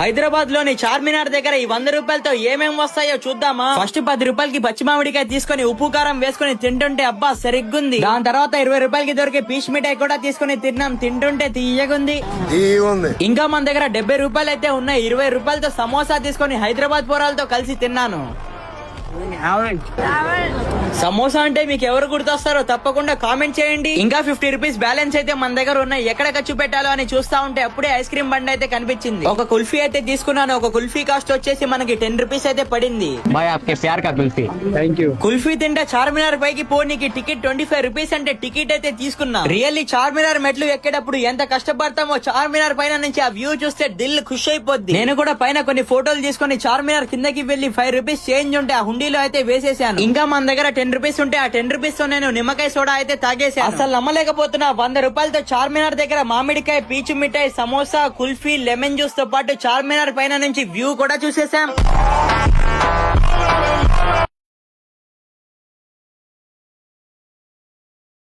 హైదరాబాద్ లోని చార్మినార్ దగ్గర ఈ 100 రూపాయలతో ఏమేం వస్తాయో చూద్దామా. ఫస్ట్ 10 రూపాయలకి పచ్చి మామిడికాయ తీసుకుని ఉప్పు కారం వేసుకుని తింటుంటే అబ్బా సరిగ్గుంది. దాని తర్వాత 20 రూపాయలకి దొరికే పీచ్ మిఠాయి కూడా తీసుకుని తిన్నాం, తింటుంటే తీయగుంది. ఇంకా మన దగ్గర 70 రూపాయలు అయితే ఉన్నాయి. 20 రూపాయలతో సమోసా తీసుకుని హైదరాబాద్ పోరాలతో కలిసి తిన్నాను. సమోసా అంటే మీకు ఎవరు గుర్తొస్తారో తప్పకుండా కామెంట్ చేయండి. ఇంకా 50 రూపీస్ బ్యాలెన్స్ అయితే మన దగ్గర ఉన్నాయి. ఎక్కడ ఖర్చు పెట్టాలో అని చూస్తా ఉంటే అప్పుడే ఐస్ క్రీమ్ బండి అయితే కనిపించింది. ఒక కుల్ఫీ అయితే తీసుకున్నాను. ఒక కుల్ఫీ కాస్ట్ వచ్చేసి మనకి 10 రూపీస్ అయితే పడింది. కుల్ఫీ తింటే చార్మినార్ పైకి పోనీకి టికెట్ 25 రూపీస్ అంటే టికెట్ అయితే తీసుకున్నా. రియల్లీ చార్మినార్ మెట్లు ఎక్కేటప్పుడు ఎంత కష్టపడతామో చార్మినార్ పైన నుంచి ఆ వ్యూ చూస్తే దిల్ ఖుష్ అయిపోద్ది. నేను కూడా పైన కొన్ని ఫోటోలు తీసుకుని చార్మినార్ కిందకి వెళ్లి 5 రూపీస్ చేంజ్ ఉంటే ఆ హుండీలో అయితే వేసేసాను. ఇంకా మన దగ్గర 10 రూపీస్ ఉంటే ఆ 10 రూపీస్ తో నేను నిమ్మకాయ సోడా అయితే తాగేసాను. అసలు నమ్మలేకపోతున్నా. 100 రూపాయలతో చార్మినార్ దగ్గర మామిడికాయ, పీచు మిఠాయి, సమోసా, కుల్ఫీ, లెమన్ జ్యూస్ తో పాటు చార్మినార్ పైన నుంచి వ్యూ కూడా చూసేసాం.